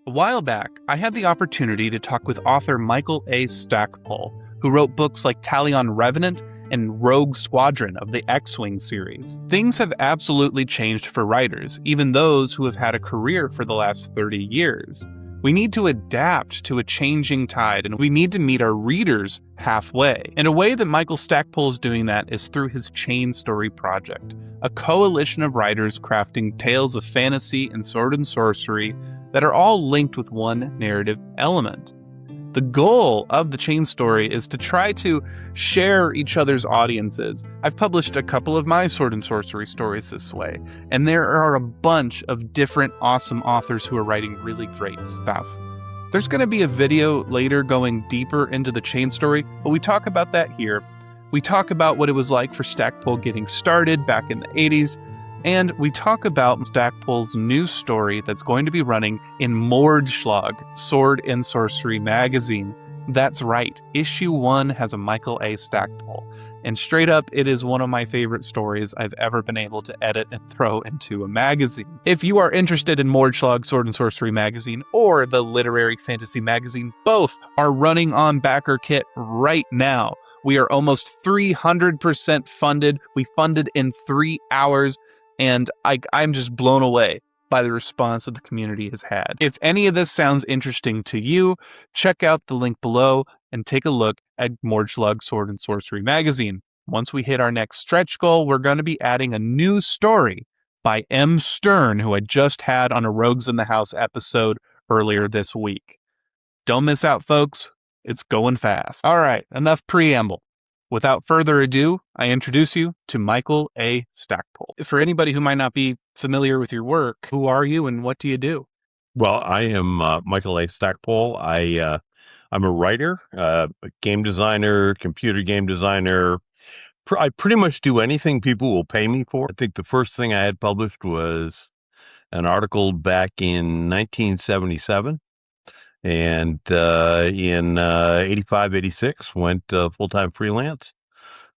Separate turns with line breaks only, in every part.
A while back, I had the opportunity to talk with author Michael A. Stackpole, who wrote books like Talion Revenant and Rogue Squadron of the X-Wing series. Things have absolutely changed for writers, even those who have had a career for the last 30 years. We need to adapt to a changing tide, and we need to meet our readers halfway. And a way that Michael Stackpole is doing that is through his Chain Story project, a coalition of writers crafting tales of fantasy and sword and sorcery that are all linked with one narrative element. The goal of the Chain Story is to try to share each other's audiences. I've published a couple of my sword and sorcery stories this way, and there are a bunch of different awesome authors who are writing really great stuff. There's going to be a video later going deeper into the Chain Story, but we talk about that here. We talk about what it was like for Stackpole getting started back in the 80s, and we talk about Stackpole's new story that's going to be running in Mordschlag Sword and Sorcery Magazine. That's right, issue 1 has a Michael A. Stackpole. And straight up, it is one of my favorite stories I've ever been able to edit and throw into a magazine. If you are interested in Mordschlag Sword and Sorcery Magazine or the Literary Fantasy Magazine, both are running on backer kit right now. We are almost 300% funded. We funded in 3 hours. And I'm just blown away by the response that the community has had. If any of this sounds interesting to you, check out the link below and take a look at Mordschlag Sword and Sorcery Magazine. Once we hit our next stretch goal, we're going to be adding a new story by M. Stern, who I just had on a Rogues in the House episode earlier this week. Don't miss out, folks. It's going fast. All right, enough preamble. Without further ado, I introduce you to Michael A. Stackpole. For anybody who might not be familiar with your work, who are you and what do you do?
Well, I am Michael A. Stackpole. I'm a writer, a game designer, computer game designer. I pretty much do anything people will pay me for. I think the first thing I had published was an article back in 1977. And in 85, 86, went full-time freelance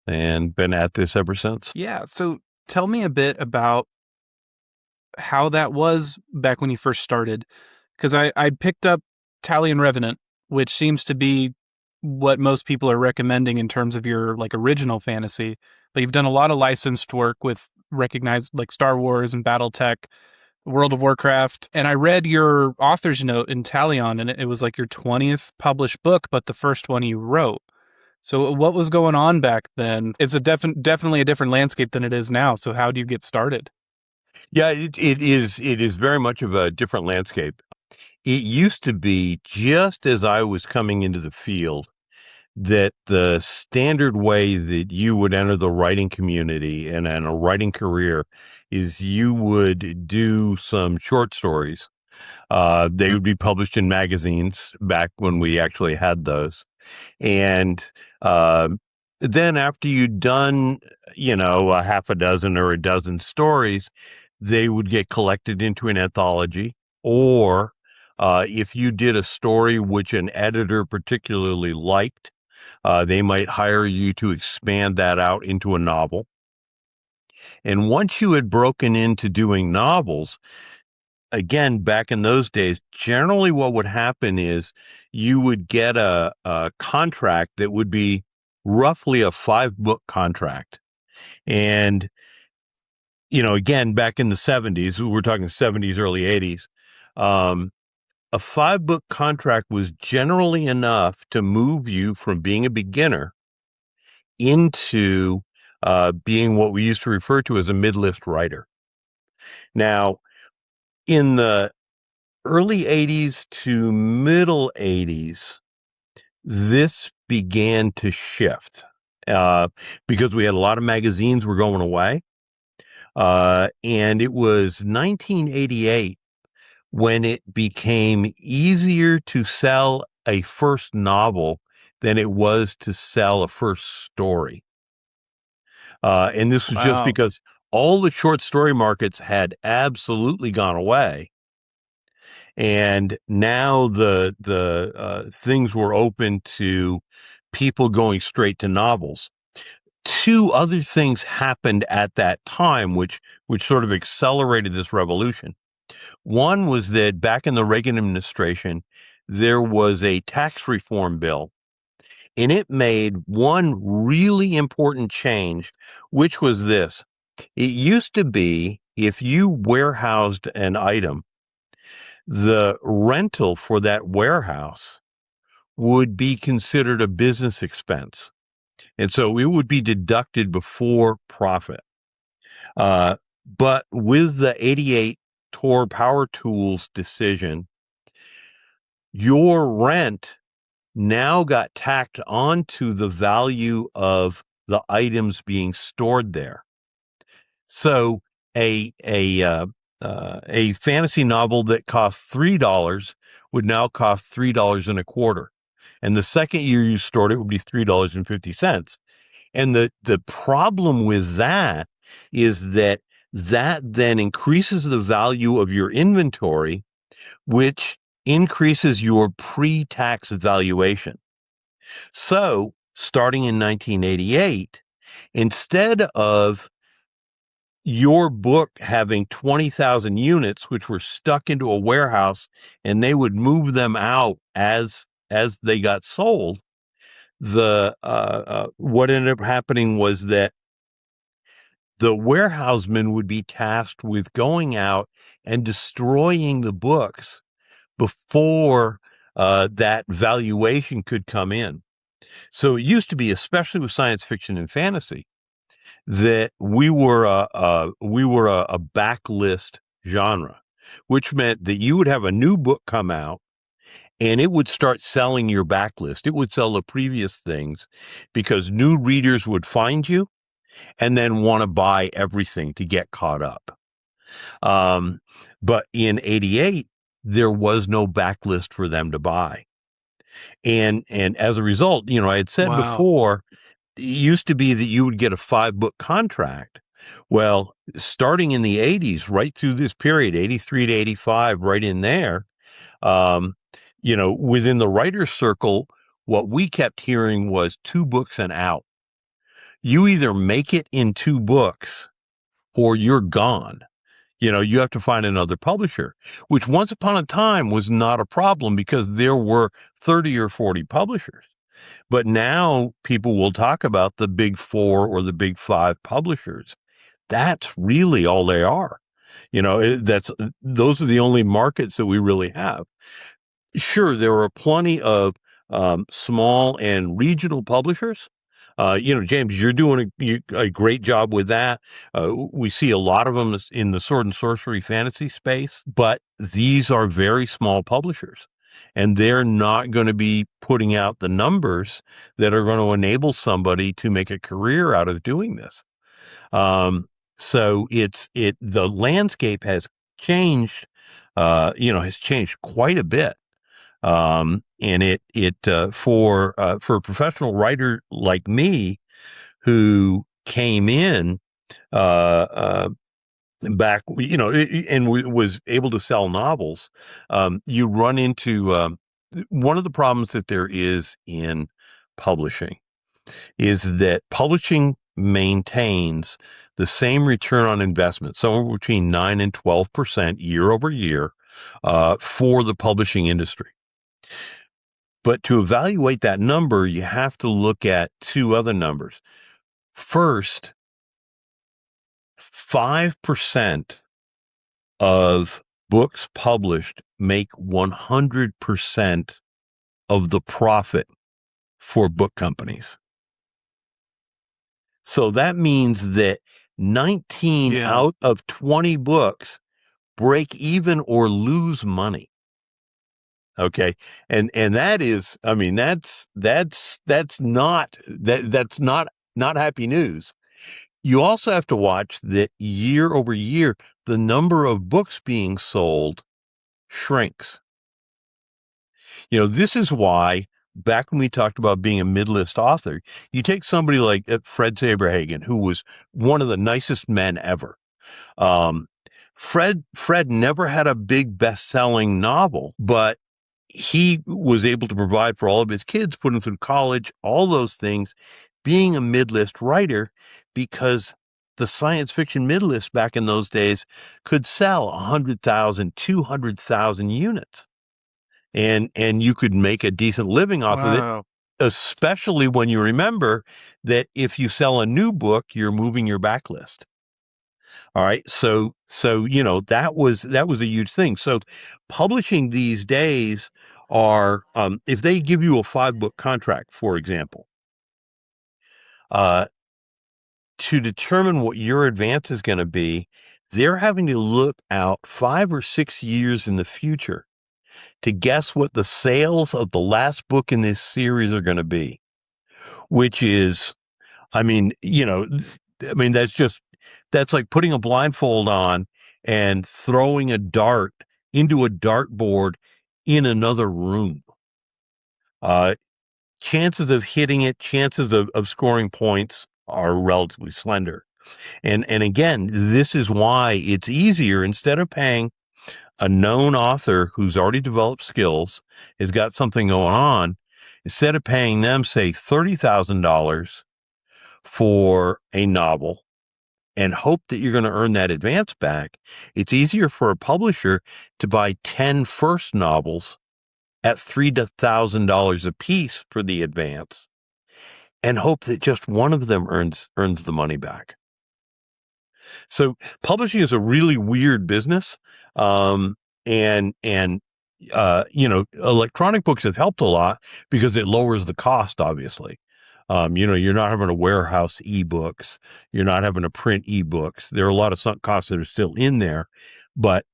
and been at this ever since.
Yeah, so tell me a bit about how that was back when you first started, because I picked up Talion Revenant, which seems to be what most people are recommending in terms of your original fantasy, but you've done a lot of licensed work with recognized Star Wars and BattleTech, World of Warcraft, and I read your author's note in Talion, and it was your 20th published book, but the first one you wrote. So what was going on back then? It's definitely a different landscape than it is now. So how do you get started?
Yeah, it is very much of a different landscape. It used to be, just as I was coming into the field, that the standard way that you would enter the writing community and a writing career is you would do some short stories. They would be published in magazines back when we actually had those. And then after you'd done, a half a dozen or a dozen stories, they would get collected into an anthology. Or if you did a story which an editor particularly liked, they might hire you to expand that out into a novel. And once you had broken into doing novels, again, back in those days, generally what would happen is you would get a contract that would be roughly a 5-book contract. And, again, back in the 70s, we're talking 70s, early 80s, a 5-book contract was generally enough to move you from being a beginner into being what we used to refer to as a mid-list writer. Now, in the early 80s to middle 80s, this began to shift because we had a lot of magazines were going away. And it was 1988 when it became easier to sell a first novel than it was to sell a first story. And this was just because all the short story markets had absolutely gone away. And now the things were open to people going straight to novels. 2 other things happened at that time, which sort of accelerated this revolution. One was that back in the Reagan administration, there was a tax reform bill, and it made one really important change, which was this. It used to be if you warehoused an item, the rental for that warehouse would be considered a business expense. And so it would be deducted before profit. But with the 88 Tor Power Tools decision, your rent now got tacked onto the value of the items being stored there. So a fantasy novel that cost $3 would now cost $3.25. And the second year you stored it would be $3.50. And the problem with that is that then increases the value of your inventory, which increases your pre-tax valuation. So starting in 1988, instead of your book having 20,000 units, which were stuck into a warehouse and they would move them out as they got sold, what ended up happening was that the warehouseman would be tasked with going out and destroying the books before that valuation could come in. So it used to be, especially with science fiction and fantasy, that we were a backlist genre, which meant that you would have a new book come out and it would start selling your backlist. It would sell the previous things because new readers would find you and then want to buy everything to get caught up. But in 88, there was no backlist for them to buy. And as a result, I had said before, it used to be that you would get a 5-book contract. Well, starting in the 80s, right through this period, 83 to 85, right in there, within the writer's circle, what we kept hearing was 2 books and out. You either make it in 2 books or you're gone. You have to find another publisher, which once upon a time was not a problem because there were 30 or 40 publishers. But now people will talk about the big 4 or the big 5 publishers. That's really all they are. Those are the only markets that we really have. Sure, there are plenty of small and regional publishers. James, you're doing a great job with that. We see a lot of them in the Sword and Sorcery fantasy space, but these are very small publishers, and they're not going to be putting out the numbers that are going to enable somebody to make a career out of doing this. So the landscape has changed, has changed quite a bit. And for a professional writer like me, who came in, back, and was able to sell novels, you run into, one of the problems that there is in publishing is that publishing maintains the same return on investment, somewhere between 9 and 12% year over year, for the publishing industry. But to evaluate that number, you have to look at 2 other numbers. First, 5% of books published make 100% of the profit for book companies. So that means that 19 out of 20 books break even or lose money. Okay. And that is, that's not happy news. You also have to watch that year over year, the number of books being sold shrinks. This is why back when we talked about being a mid-list author, you take somebody like Fred Saberhagen, who was one of the nicest men ever. Fred never had a big best-selling novel, but he was able to provide for all of his kids, put them through college, all those things, being a mid-list writer, because the science fiction mid list back in those days could sell 100,000, 200,000 units. And you could make a decent living off of it,
Wow.
especially when you remember that if you sell a new book, you're moving your backlist. All right. So, that was a huge thing. So publishing these days are, if they give you a 5-book contract, for example, uh, to determine what your advance is going to be, they're having to look out 5 or 6 years in the future to guess what the sales of the last book in this series are going to be, which is, I mean, that's like putting a blindfold on and throwing a dart into a dartboard in another room. Chances of hitting it, chances of scoring points are relatively slender. And again, this is why it's easier, instead of paying a known author who's already developed skills, has got something going on, instead of paying them, say, $30,000 for a novel and hope that you're going to earn that advance back, it's easier for a publisher to buy 10 first novels at $3,000 a piece for the advance and hope that just one of them earns the money back. So publishing is a really weird business. And electronic books have helped a lot because it lowers the cost, obviously. You're not having to warehouse ebooks. You're not having to print ebooks. There are a lot of sunk costs that are still in there, but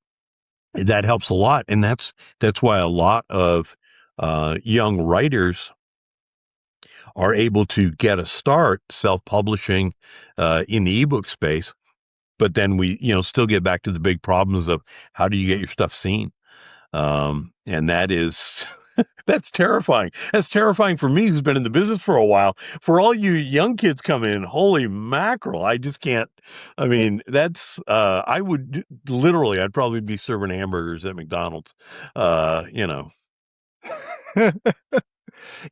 that helps a lot. And that's why a lot of young writers are able to get a start self-publishing in the ebook space. But then we, still get back to the big problems of how do you get your stuff seen? And that is, that's terrifying. That's terrifying for me, who's been in the business for a while. For all you young kids coming in, holy mackerel, I just can't. I mean, I would literally, I'd probably be serving hamburgers at McDonald's,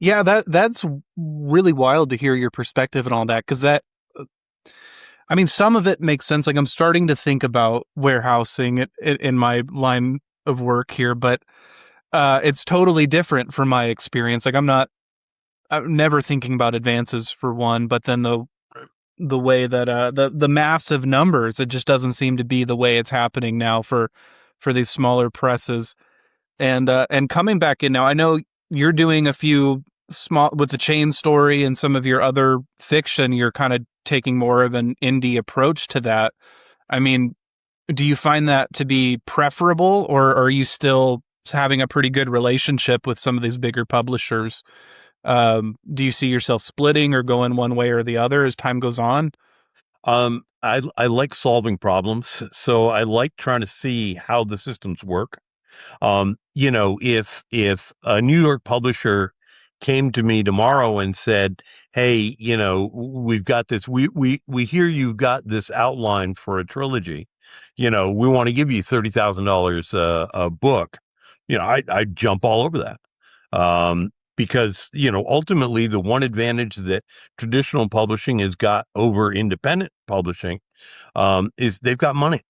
Yeah, that's really wild to hear your perspective and all that, because I mean, some of it makes sense. Like, I'm starting to think about warehousing it in my line of work here, but it's totally different from my experience. Like, I'm never thinking about advances for one, but then the way that the massive numbers, it just doesn't seem to be the way it's happening now for these smaller presses. And coming back in now, I know you're doing a few small with the chain story and some of your other fiction. You're kind of taking more of an indie approach to that. I mean, do you find that to be preferable, or are you still having a pretty good relationship with some of these bigger publishers? Do you see yourself splitting or going one way or the other as time goes on?
I like solving problems, so I like trying to see how the systems work. If a New York publisher came to me tomorrow and said, "Hey, we've got this. We hear you've got this outline for a trilogy. We want to give you $30,000 a book." I'd jump all over that. Because ultimately the one advantage that traditional publishing has got over independent publishing is they've got money.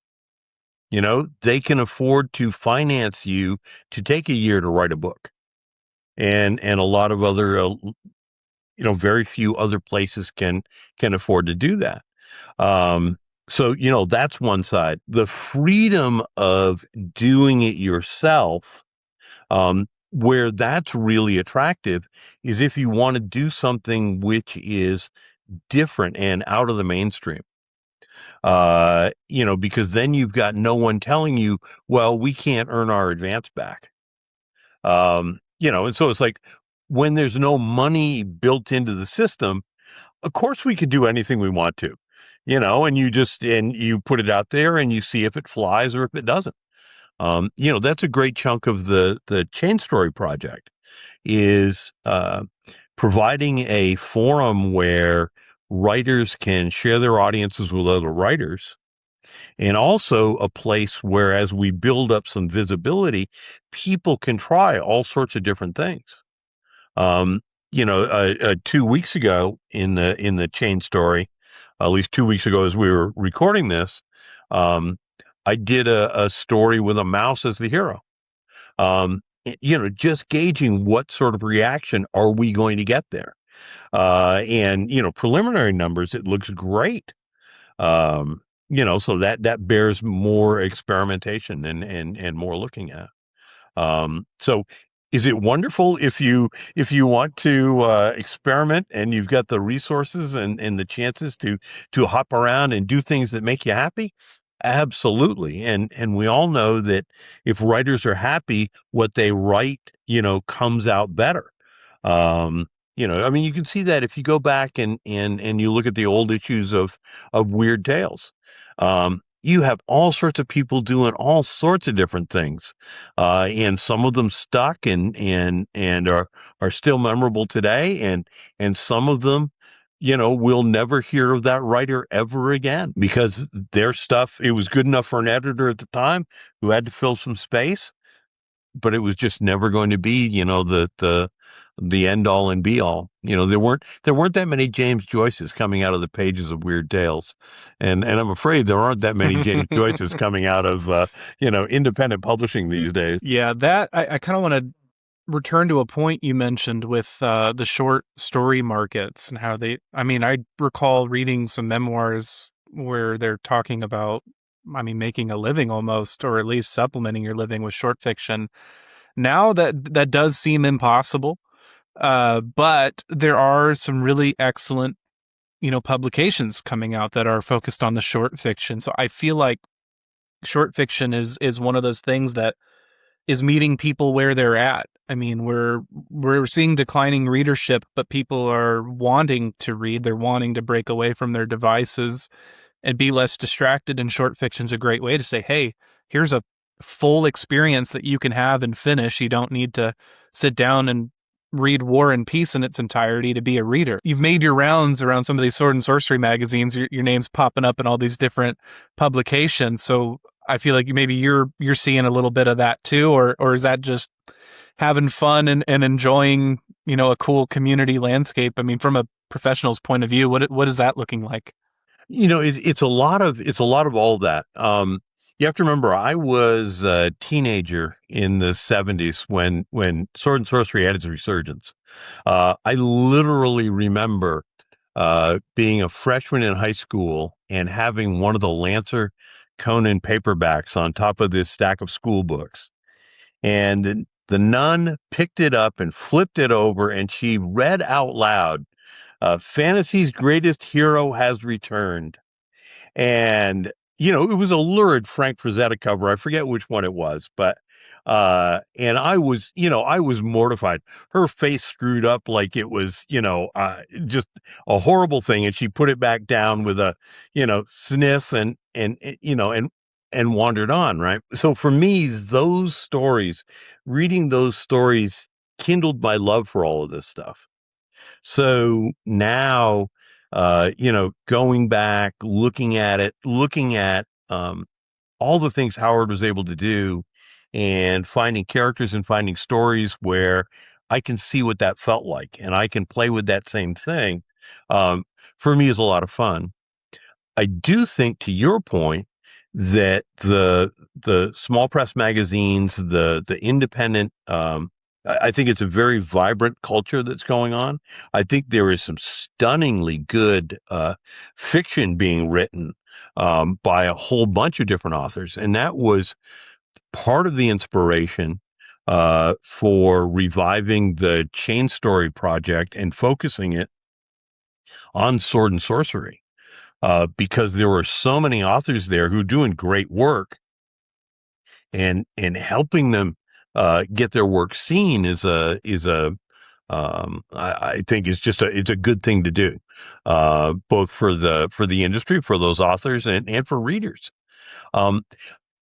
They can afford to finance you to take a year to write a book, and a lot of other, very few other places can afford to do that. So that's one side. The freedom of doing it yourself, where that's really attractive, is if you want to do something which is different and out of the mainstream. Because then you've got no one telling you, well, we can't earn our advance back. And so it's like, when there's no money built into the system, of course we could do anything we want to, and you put it out there and you see if it flies or if it doesn't. That's a great chunk of the Chain Story project, is providing a forum where writers can share their audiences with other writers, and also a place where, as we build up some visibility, people can try all sorts of different things. 2 weeks ago in the Chain Story, at least 2 weeks ago as we were recording this, I did a story with a mouse as the hero. Just gauging what sort of reaction are we going to get there. And preliminary numbers, it looks great. So that bears more experimentation and more looking at. So is it wonderful if you want to experiment and you've got the resources and the chances to hop around and do things that make you happy? Absolutely. And we all know that if writers are happy, what they write, comes out better. I mean, you can see that if you go back and you look at the old issues of Weird Tales. You have all sorts of people doing all sorts of different things, and some of them stuck and are still memorable today, and some of them, we'll never hear of that writer ever again because their stuff, it was good enough for an editor at the time who had to fill some space, but it was just never going to be, the end all and be all. There weren't that many James Joyces coming out of the pages of Weird Tales, and I'm afraid there aren't that many James Joyces coming out of independent publishing these days.
Yeah, that I kind of want to return to a point you mentioned with the short story markets and how I recall reading some memoirs where they're talking about, making a living almost, or at least supplementing your living with short fiction. Now that does seem impossible, but there are some really excellent, publications coming out that are focused on the short fiction. So I feel like short fiction is one of those things that is meeting people where they're at. I mean, we're seeing declining readership, but people are wanting to read. They're wanting to break away from their devices and be less distracted. And short fiction's a great way to say, hey, here's a full experience that you can have and finish. You don't need to sit down and read War and Peace in its entirety to be a reader. You've made your rounds around some of these Sword and Sorcery magazines. Your name's popping up in all these different publications. So I feel like maybe you're seeing a little bit of that too, or is that just having fun and enjoying, a cool community landscape? I mean, from a professional's point of view, what is that looking like?
It's a lot of all that. You have to remember, I was a teenager in the 70s when Sword and Sorcery had its resurgence. I literally remember being a freshman in high school and having one of the Lancer Conan paperbacks on top of this stack of school books. And the nun picked it up and flipped it over, and she read out loud, "Fantasy's greatest hero has returned." And, it was a lurid Frank Frazetta cover. I forget which one it was, but, and I was mortified. Her face screwed up like it was, just a horrible thing. And she put it back down with a, sniff and wandered on. Right. So for me, reading those stories kindled my love for all of this stuff. So now, going back, looking at all the things Howard was able to do and finding characters and finding stories where I can see what that felt like and I can play with that same thing, for me is a lot of fun. I do think, to your point, that the small press magazines, the independent, I think it's a very vibrant culture that's going on. I think there is some stunningly good fiction being written by a whole bunch of different authors, and that was part of the inspiration for reviving the Chain Story project and focusing it on Sword and Sorcery. Because there were so many authors there who are doing great work, and helping them get their work seen I think it's a good thing to do, both for the industry, for those authors, and for readers. I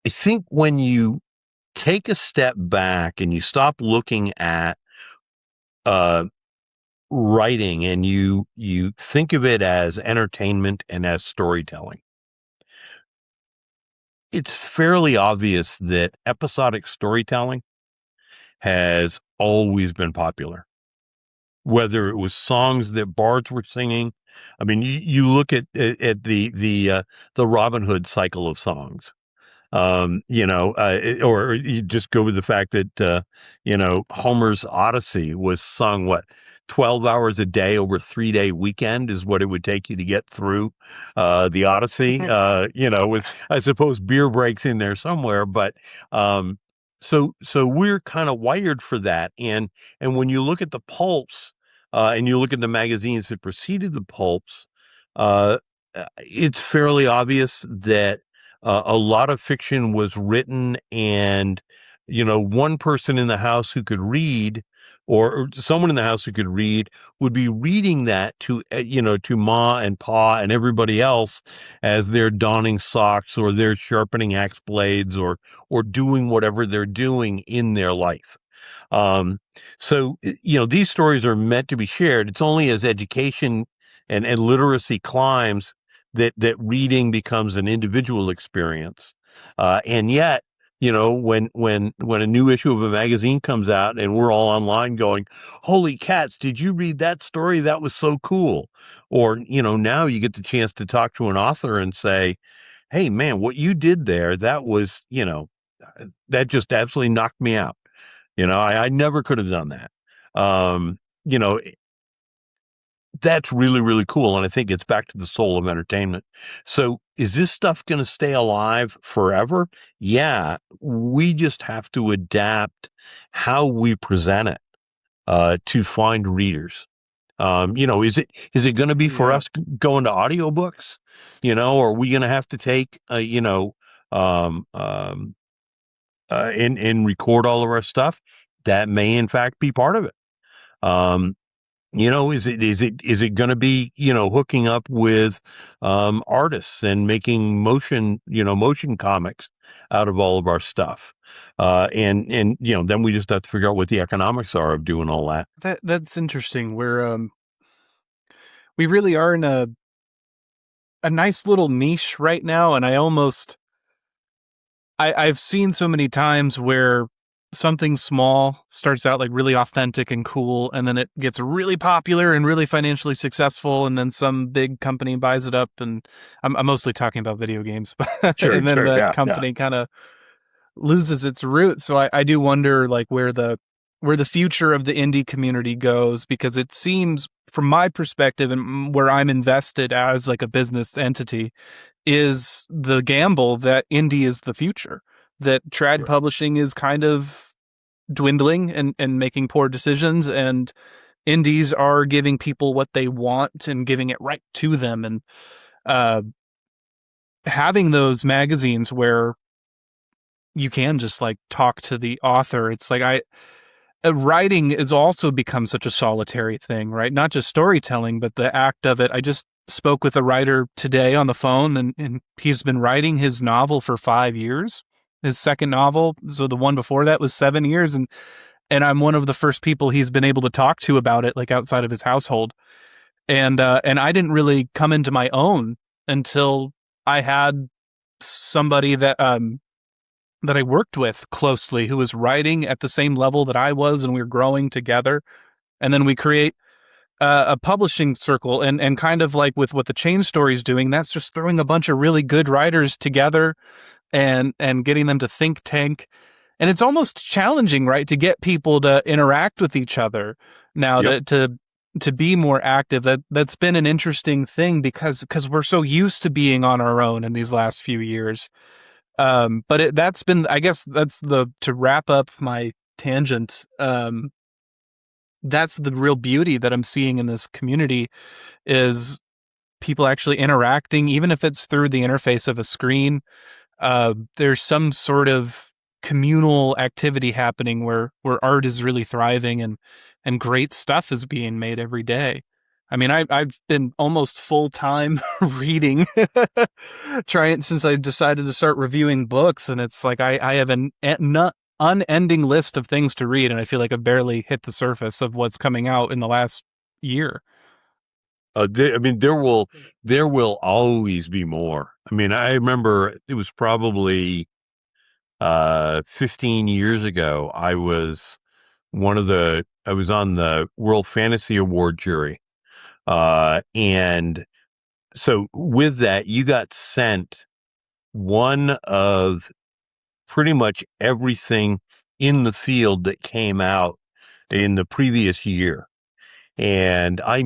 think when you take a step back and you stop looking at writing and you think of it as entertainment and as storytelling, it's fairly obvious that episodic storytelling has always been popular. whether it was songs that bards were singing. I mean, you look at the Robin Hood cycle of songs. Or you just go with the fact that, Homer's Odyssey was sung, 12 hours a day over a 3-day weekend is what it would take you to get through, the Odyssey, with, I suppose, beer breaks in there somewhere, but, so we're kind of wired for that. And when you look at the pulps, and you look at the magazines that preceded the pulps, uh, it's fairly obvious that a lot of fiction was written, and one person in the house who could read, or someone in the house who could read, would be reading that to ma and pa and everybody else as they're donning socks, or they're sharpening axe blades, or doing whatever they're doing in their life. Um, so, these stories are meant to be shared. It's only as education and literacy climbs that reading becomes an individual experience. And yet, when a new issue of a magazine comes out and we're all online going, "Holy cats, did you read that story? That was so cool." Or, now you get the chance to talk to an author and say, "Hey, man, what you did there, that was, that just absolutely knocked me out. I never could have done that." Um, you know, that's really, really cool. And I think it's back to the soul of entertainment. So is this stuff going to stay alive forever? Yeah, we just have to adapt how we present it, to find readers. Is it going to be for
Yeah.
us going to audiobooks? Or are we going to have to take, um, um, and record all of our stuff? That may in fact be part of it. Um, is it going to be, hooking up with, artists and making motion comics out of all of our stuff? And then we just have to figure out what the economics are of doing all that.
That's interesting. We really are in a nice little niche right now, and I've seen so many times where something small starts out like really authentic and cool, and then it gets really popular and really financially successful, and then some big company buys it up, and I'm mostly talking about video games,
Sure,
and then
sure,
that
yeah, yeah.
company kind of loses its roots. So I do wonder like where the future of the indie community goes, because it seems from my perspective and where I'm invested as like a business entity is the gamble that indie is the future, that trad
Right.
publishing is kind of dwindling and making poor decisions, and indies are giving people what they want and giving it right to them. And uh, having those magazines where you can just like talk to the author, it's like writing has also become such a solitary thing, right? Not just storytelling, but the act of it. I just spoke with a writer today on the phone, and he's been writing his novel for 5 years, his second novel. So the one before that was 7 years. And I'm one of the first people he's been able to talk to about it, like outside of his household. And I didn't really come into my own until I had somebody that I worked with closely who was writing at the same level that I was, and we were growing together. And then we create a publishing circle, and kind of like with what the Chain Story is doing, that's just throwing a bunch of really good writers together and getting them to think tank. And it's almost challenging, right, to get people to interact with each other now,
Yep.
to be more active. That's been an interesting thing because we're so used to being on our own in these last few years. But that's been, I guess that's to wrap up my tangent. That's the real beauty that I'm seeing in this community is people actually interacting, even if it's through the interface of a screen. There's some sort of communal activity happening where art is really thriving, and great stuff is being made every day. I mean, I've been almost full time reading, trying since I decided to start reviewing books, and it's like I have an unending list of things to read, and I feel like I've barely hit the surface of what's coming out in the last year.
I mean, there will always be more. I mean, I remember it was probably 15 years ago. I was I was on the World Fantasy Award jury. And so with that, you got sent one of pretty much everything in the field that came out in the previous year. And I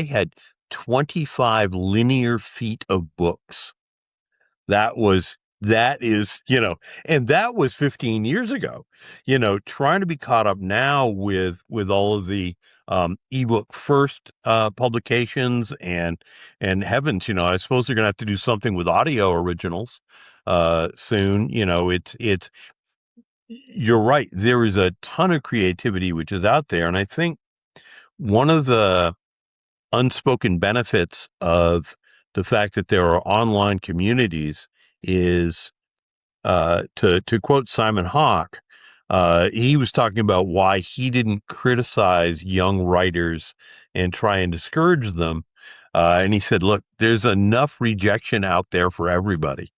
had 25 linear feet of books. That is, and that was 15 years ago, trying to be caught up now with all of the, ebook first, publications and heavens, I suppose they're going to have to do something with audio originals, soon. You're right. There is a ton of creativity which is out there. And I think one of the unspoken benefits of the fact that there are online communities is, to quote Simon Hawke, he was talking about why he didn't criticize young writers and try and discourage them. And he said, look, there's enough rejection out there for everybody.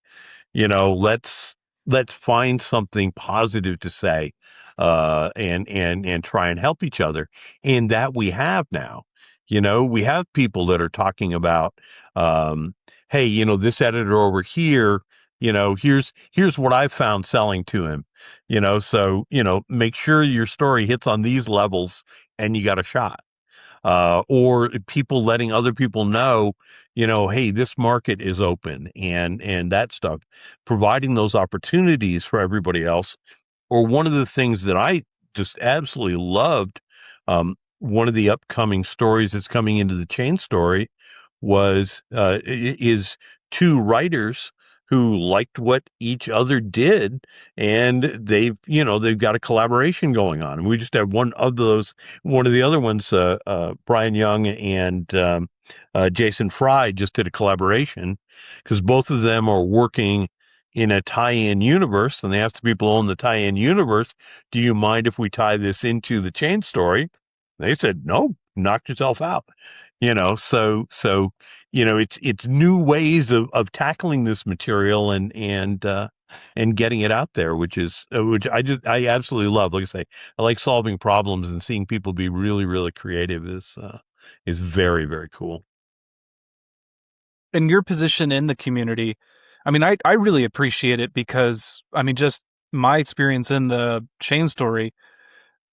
Let's find something positive to say, and try and help each other. And that we have now. We have people that are talking about, hey, this editor over here, here's what I found selling to him. So make sure your story hits on these levels and you got a shot. Or people letting other people know, hey, this market is open, and that stuff, providing those opportunities for everybody else. Or one of the things that I just absolutely loved, one of the upcoming stories that's coming into the chain story is two writers who liked what each other did, and they've got a collaboration going on. And we just had one of those. One of the other ones, Brian Young and Jason Fry, just did a collaboration because both of them are working in a tie-in universe, and they asked the people who own the tie-in universe, do you mind if we tie this into the chain story? They said, no, knock yourself out. So it's new ways of tackling this material and getting it out there, which I absolutely love. Like I say, I like solving problems, and seeing people be really, really creative is very, very cool.
And your position in the community, I mean, I really appreciate it because, I mean, just my experience in the chain story,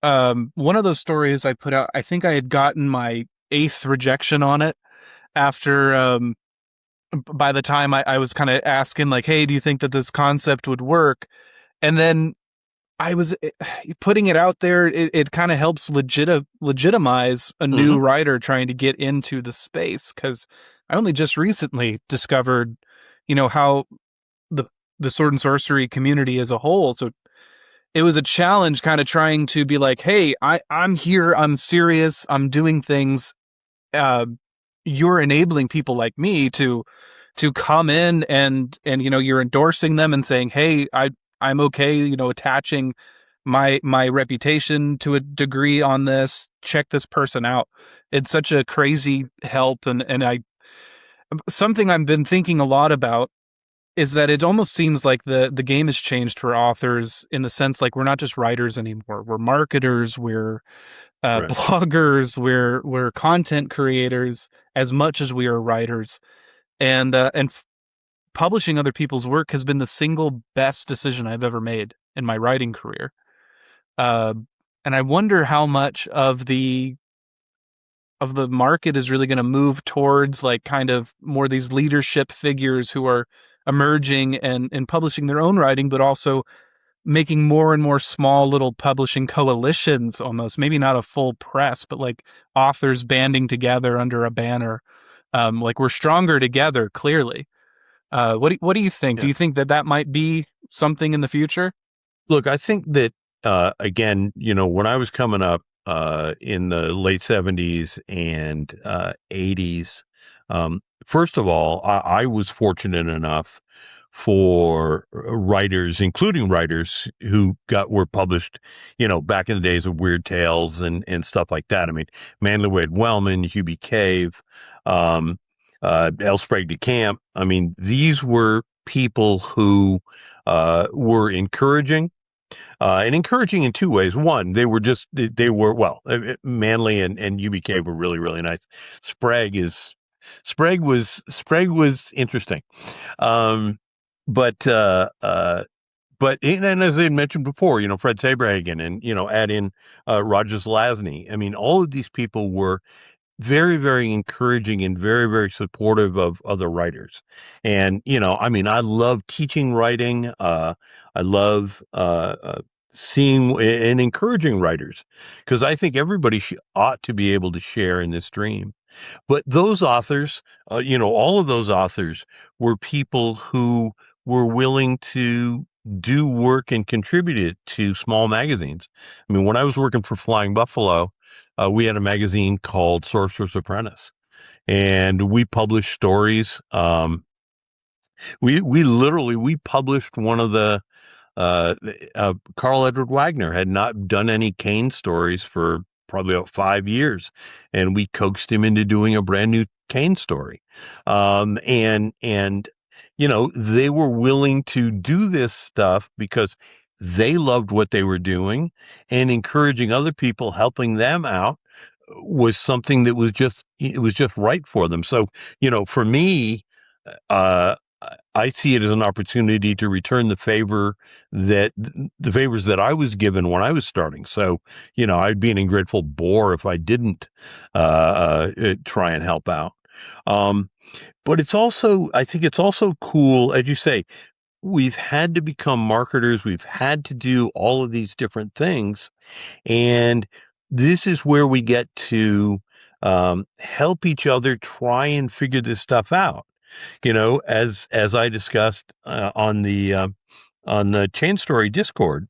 one of those stories I put out, I think I had gotten my 8th rejection on it after, by the time I was kind of asking like, hey, do you think that this concept would work? And then I was putting it out there. It kind of helps legitimize a new writer trying to get into the space. Cause I only just recently discovered, how the sword and sorcery community as a whole. So it was a challenge kind of trying to be like, hey, I'm here. I'm serious. I'm doing things. You're enabling people like me to come in and you're endorsing them and saying, hey, I'm okay, attaching my reputation to a degree on this. Check this person out. It's such a crazy help. And something I've been thinking a lot about is that it almost seems like the game has changed for authors in the sense like we're not just writers anymore. We're marketers, we're
Right.
bloggers, we're content creators as much as we are writers. And publishing other people's work has been the single best decision I've ever made in my writing career. And I wonder how much of the market is really going to move towards like kind of more these leadership figures who are emerging and publishing their own writing, but also making more and more small little publishing coalitions, almost maybe not a full press, but like authors banding together under a banner. Like we're stronger together, clearly. What do you think?
Yeah.
Do you think that might be something in the future?
Look, I think that, again, when I was coming up, in the late 70s and 80s, first of all, I was fortunate enough for writers, including writers who were published, back in the days of Weird Tales and stuff like that. I mean, Manly Wade Wellman, Hubie Cave, L. Sprague de Camp. I mean, these were people who were encouraging. And encouraging in two ways. One, Manley and UBK were really, really nice. Sprague was interesting. Um, but, and as I had mentioned before, Fred Saberhagen and, add in, Rogers Lasney. I mean, all of these people were very, very encouraging and very, very supportive of other writers. And, I love teaching writing. I love seeing and encouraging writers because I think everybody ought to be able to share in this dream. But those authors, all of those authors were people who were willing to do work and contribute it to small magazines. I mean, when I was working for Flying Buffalo, we had a magazine called Sorcerer's Apprentice, and we published stories. We published one of the Carl Edward Wagner had not done any Kane stories for probably about 5 years, and we coaxed him into doing a brand new Kane story. And they were willing to do this stuff because they loved what they were doing, and encouraging other people, helping them out was something that was just right for them. So, for me, uh, I see it as an opportunity to return the favors that I was given when I was starting. So, I'd be an ungrateful bore if I didn't try and help out. But I think it's also cool, as you say, we've had to become marketers. We've had to do all of these different things. And this is where we get to help each other try and figure this stuff out. As I discussed on the Chain Story Discord,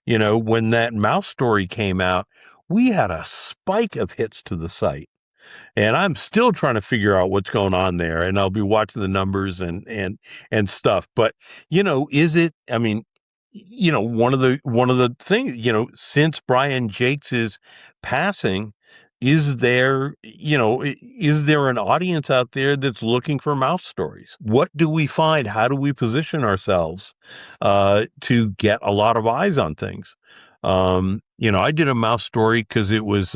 when that mouse story came out, we had a spike of hits to the site. And I'm still trying to figure out what's going on there, and I'll be watching the numbers and stuff. But is it? I mean, one of the things, since Brian Jakes' passing, is there an audience out there that's looking for mouse stories? What do we find? How do we position ourselves to get a lot of eyes on things? I did a mouse story because it was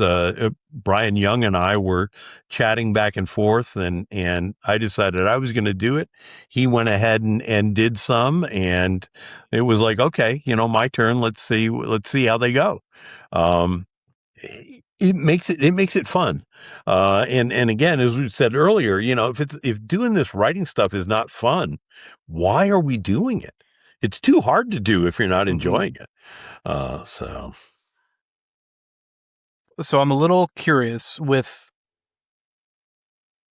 Brian Young and I were chatting back and forth, and I decided I was going to do it. He went ahead and did some, and it was like, okay, my turn. Let's see how they go. It makes it fun. And again, as we said earlier, if doing this writing stuff is not fun, why are we doing it? It's too hard to do if you're not enjoying it.
So I'm a little curious with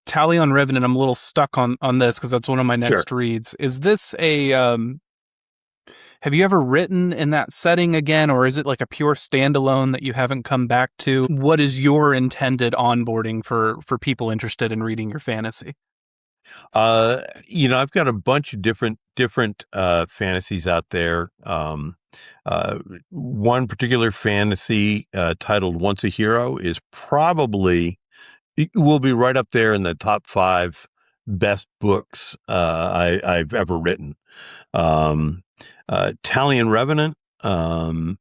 Talion Revenant. I'm a little stuck on this because that's one of my next reads. Is this have you ever written in that setting again, or is it like a pure standalone that you haven't come back to? What is your intended onboarding for people interested in reading your fantasy?
I've got a bunch of different fantasies out there. One particular fantasy titled Once a Hero is it will be right up there in the top 5 best books I've ever written. Talion Revenant, I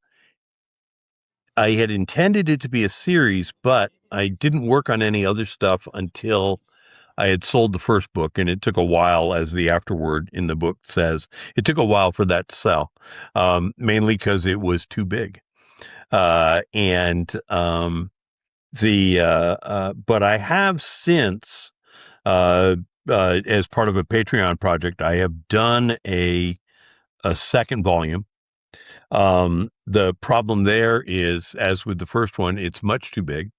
had intended it to be a series, but I didn't work on any other stuff until I had sold the first book, and it took a while, as the afterword in the book says. It took a while for that to sell, mainly because it was too big. But I have since, as part of a Patreon project, I have done a second volume. The problem there is, as with the first one, it's much too big.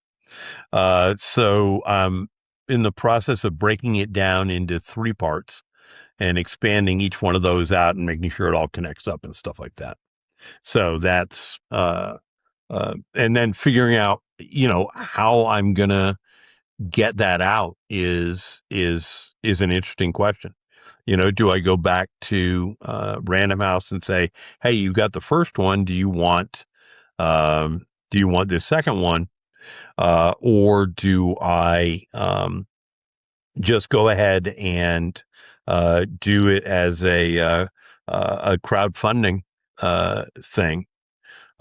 So I'm in the process of breaking it down into 3 parts and expanding each one of those out and making sure it all connects up and stuff like that. So that's, and then figuring out, how I'm going to get that out is an interesting question. Do I go back to Random House and say, hey, you got the first one. Do you want this second one? Or do I just go ahead and do it as a crowdfunding thing?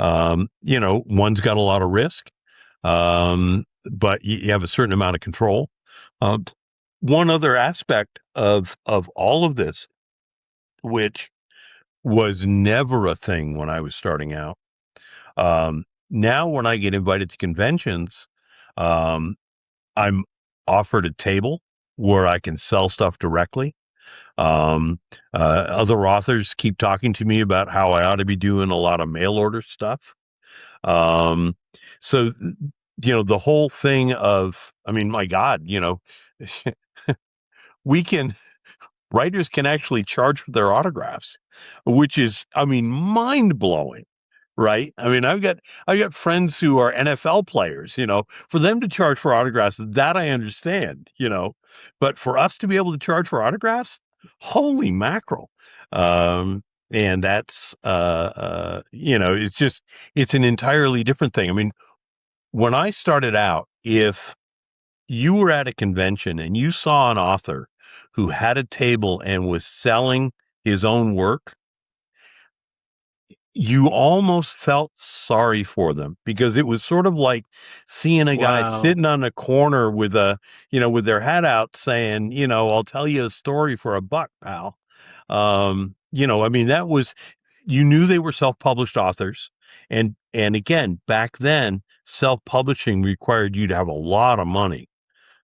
One's got a lot of risk, but you have a certain amount of control. One other aspect of all of this, which was never a thing when I was starting out. Now, when I get invited to conventions, I'm offered a table where I can sell stuff directly. Other authors keep talking to me about how I ought to be doing a lot of mail order stuff. So, the whole thing of, I mean, my God, we can, writers can actually charge for their autographs, which is, I mean, mind blowing. Right. I mean, I've got friends who are NFL players, for them to charge for autographs, that I understand, but for us to be able to charge for autographs, holy mackerel. And that's, it's an entirely different thing. I mean, when I started out, if you were at a convention and you saw an author who had a table and was selling his own work, you almost felt sorry for them, because it was sort of like seeing a guy sitting on a corner with with their hat out saying, I'll tell you a story for $1, pal. I mean, you knew they were self-published authors. And again, back then, self-publishing required you to have a lot of money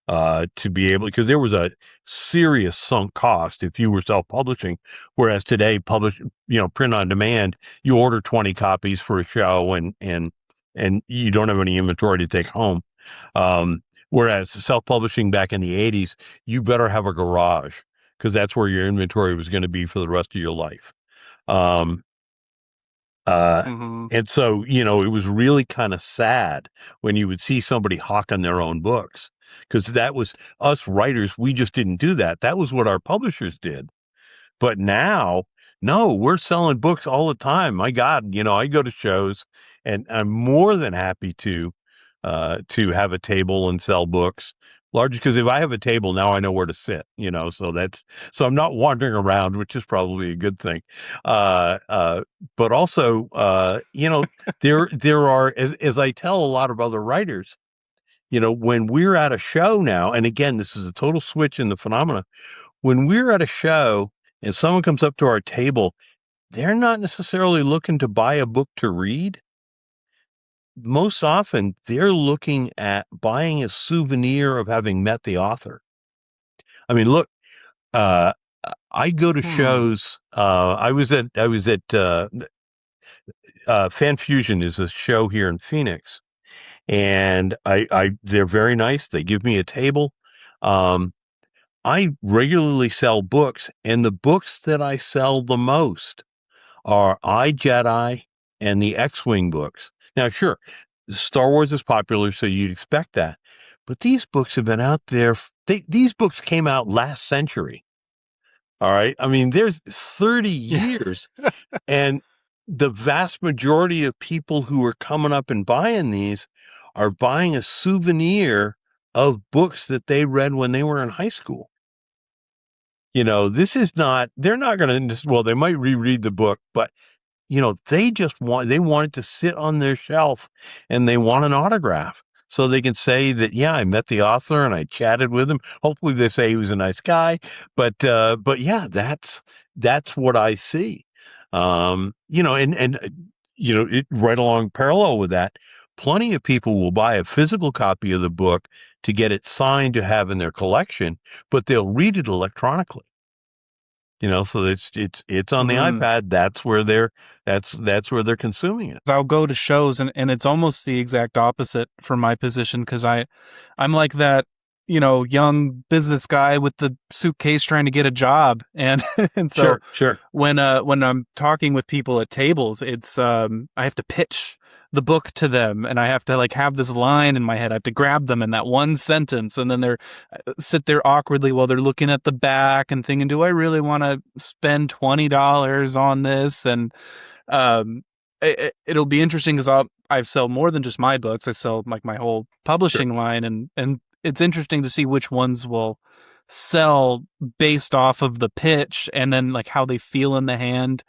to be able, because there was a serious sunk cost if you were self-publishing, whereas today, print on demand, you order 20 copies for a show and you don't have any inventory to take home. Whereas self-publishing back in the 80s, you better have a garage, because that's where your inventory was going to be for the rest of your life. And so, it was really kind of sad when you would see somebody hawking their own books, because that was us writers. We just didn't do that. That was what our publishers did. But now, no, we're selling books all the time. My God, I go to shows and I'm more than happy to have a table and sell books. Largely because if I have a table, now I know where to sit, so I'm not wandering around, which is probably a good thing. But also, there are, as I tell a lot of other writers, when we're at a show now, and again, this is a total switch in the phenomena. When we're at a show and someone comes up to our table, they're not necessarily looking to buy a book to read. Most often, they're looking at buying a souvenir of having met the author. I mean, look, I go to shows. I was at Fan Fusion is a show here in Phoenix, and they're very nice. They give me a table. I regularly sell books, and the books that I sell the most are Jedi and the X-Wing books. Now, sure, Star Wars is popular, so you'd expect that. But these books have been out there. These books came out last century. All right. I mean, there's 30 years. And the vast majority of people who are coming up and buying these are buying a souvenir of books that they read when they were in high school. This is not, they're not going to, well, they might reread the book, but they want it to sit on their shelf, and they want an autograph so they can say that, yeah, I met the author and I chatted with him. Hopefully they say he was a nice guy, but yeah, that's what I see. Right along parallel with that, plenty of people will buy a physical copy of the book to get it signed to have in their collection, but they'll read it electronically. So it's on the iPad. That's where they're consuming it.
I'll go to shows and it's almost the exact opposite from my position, because I'm like that, young business guy with the suitcase trying to get a job. And and so
sure.
When I'm talking with people at tables, it's I have to pitch the book to them, and I have to have this line in my head. I have to grab them in that one sentence, and then they're sit there awkwardly while they're looking at the back and thinking, do I really want to spend $20 on this? And it'll be interesting, because I sell more than just my books. I sell my whole publishing line, and it's interesting to see which ones will sell based off of the pitch, and then how they feel in the hand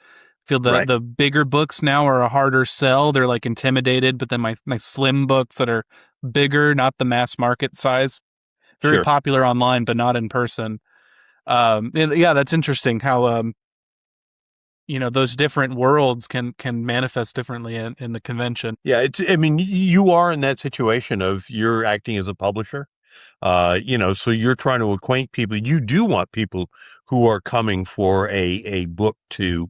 Feel the bigger books now are a harder sell. They're like intimidated, but then my slim books that are bigger, not the mass market size, very popular online, but not in person. Yeah, that's interesting how those different worlds can manifest differently in the convention.
Yeah, I mean, you are in that situation of you're acting as a publisher. So you're trying to acquaint people. You do want people who are coming for a book to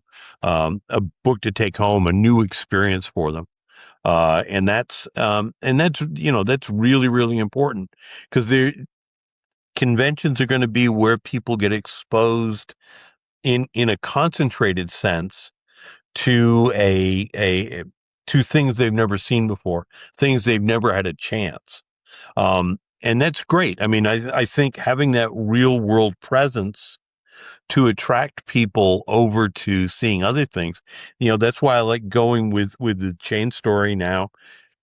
take home, a new experience for them. And that's that's really, really important, because conventions are going to be where people get exposed in a concentrated sense to to things they've never seen before, things they've never had a chance. And that's great. I mean, I think having that real world presence to attract people over to seeing other things, that's why I like going with the chain story now,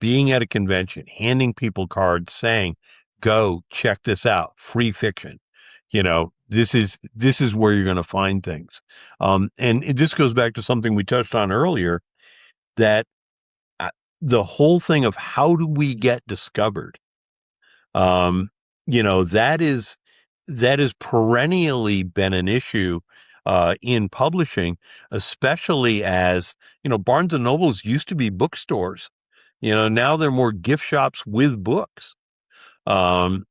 being at a convention, handing people cards saying, go check this out, free fiction. This is where you're going to find things. And it just goes back to something we touched on earlier, that the whole thing of how do we get discovered? That is perennially been an issue in publishing, especially as, Barnes and Nobles used to be bookstores. Now they're more gift shops with books. And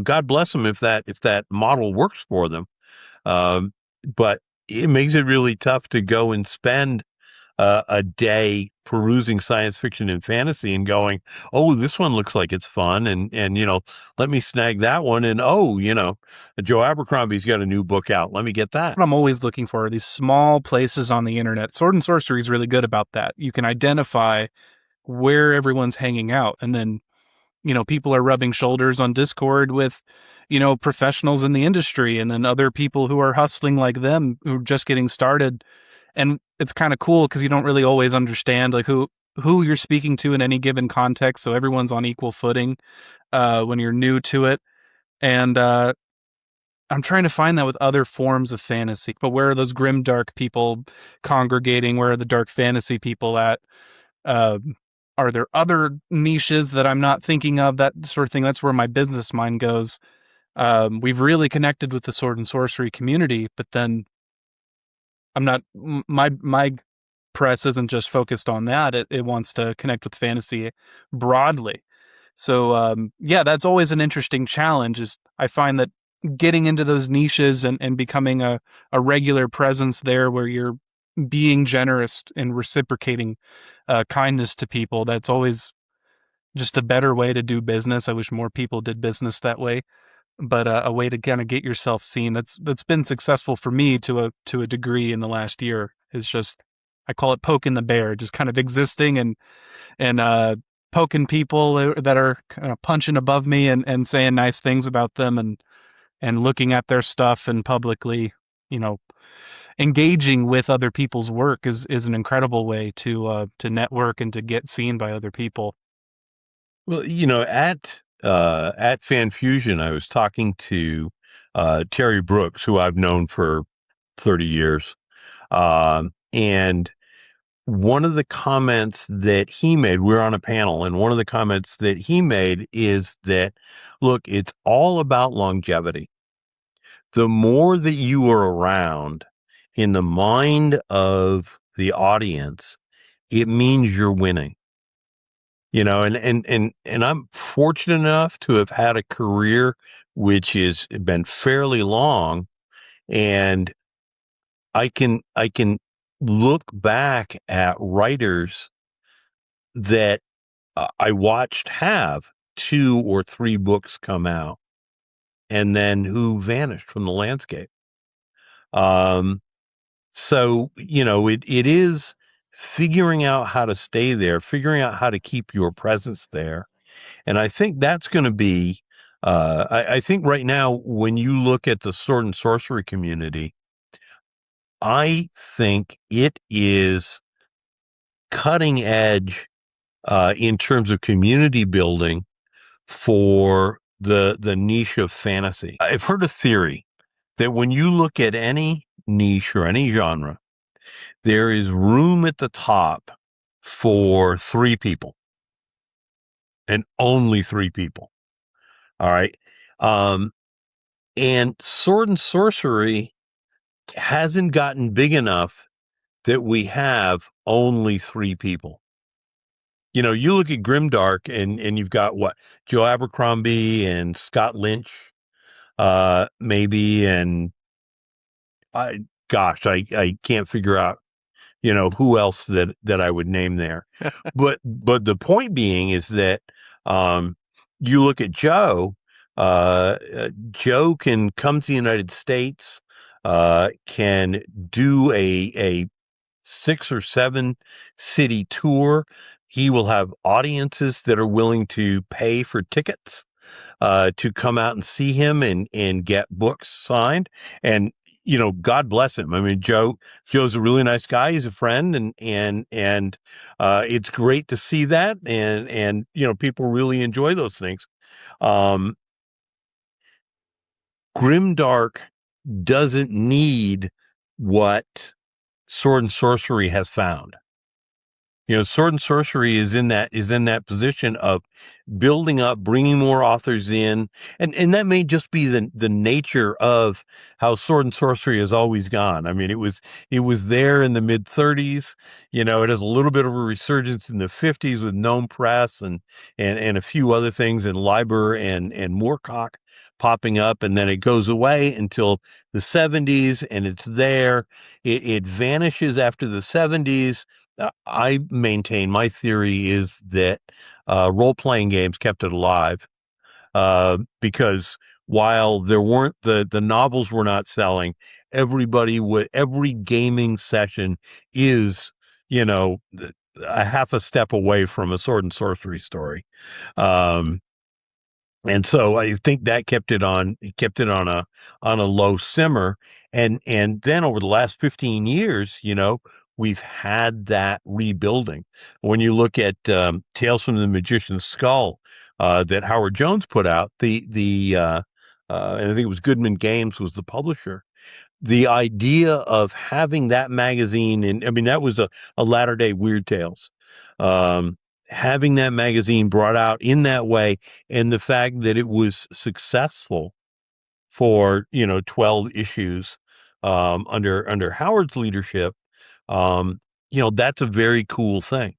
God bless them if that model works for them. But it makes it really tough to go and spend a day perusing science fiction and fantasy and going, oh, this one looks like it's fun, and let me snag that one, and Joe Abercrombie's got a new book out, let me get that.
What I'm always looking for are these small places on the internet. Sword and Sorcery is really good about that. You can identify where everyone's hanging out, and then people are rubbing shoulders on Discord with professionals in the industry, and then other people who are hustling like them, who are just getting started. And it's kind of cool because you don't really always understand like who you're speaking to in any given context. So everyone's on equal footing when you're new to it. And I'm trying to find that with other forms of fantasy. But where are those grim, dark people congregating? Where are the dark fantasy people at? Are there other niches that I'm not thinking of? That sort of thing. That's where my business mind goes. We've really connected with the Sword and Sorcery community, but then I'm not, my press isn't just focused on that. It wants to connect with fantasy broadly. So, that's always an interesting challenge. Is I find that getting into those niches and becoming a regular presence there, where you're being generous and reciprocating kindness to people, that's always just a better way to do business. I wish more people did business that way. But a way to kind of get yourself seen that's been successful for me to a degree in the last year is just, I call it poking the bear, just kind of existing and poking people that are kind of punching above me and saying nice things about them and looking at their stuff and publicly, engaging with other people's work is an incredible way to network and to get seen by other people.
Well, at Fan Fusion, I was talking to Terry Brooks, who I've known for 30 years. And one of the comments that he made, we were on a panel, and one of the comments that he made is that, look, it's all about longevity. The more that you are around in the mind of the audience, it means you're winning. And I'm fortunate enough to have had a career which has been fairly long, and I can look back at writers that I watched have 2 or 3 books come out and then who vanished from the landscape. So, it is figuring out how to stay there, figuring out how to keep your presence there. And I think that's going to be, I think right now, when you look at the Sword and Sorcery community, I think it is cutting edge in terms of community building for the niche of fantasy. I've heard a theory that when you look at any niche or any genre, there is room at the top for 3 people, and only 3 people. All right. And Sword and Sorcery hasn't gotten big enough that we have only 3 people. You look at Grimdark and you've got what? Joe Abercrombie and Scott Lynch, maybe, and I can't figure out, who else that I would name there. But the point being is that, you look at Joe, Joe can come to the United States, can do a 6 or 7 city tour. He will have audiences that are willing to pay for tickets to come out and see him and get books signed. And God bless him. I mean, Joe's a really nice guy. He's a friend, and it's great to see that. And people really enjoy those things. Grimdark doesn't need what Sword and Sorcery has found. Sword and Sorcery is in that position of building up, bringing more authors in, and that may just be the nature of how Sword and Sorcery has always gone. I mean, it was there in the mid 30s. It has a little bit of a resurgence in the 50s with Gnome Press and a few other things, and Liber and Moorcock popping up, and then it goes away until the 70s, and it's there. It vanishes after the 70s. I maintain, my theory is that role-playing games kept it alive, because while there weren't the novels were not selling, every gaming session is, a half a step away from a Sword and Sorcery story. And so I think that kept it on a low simmer. And then over the last 15 years, we've had that rebuilding. When you look at Tales from the Magician's Skull that Howard Jones put out, and I think it was Goodman Games was the publisher. The idea of having that magazine, and I mean, that was a latter-day Weird Tales. Having that magazine brought out in that way, and the fact that it was successful for 12 issues under Howard's leadership, that's a very cool thing.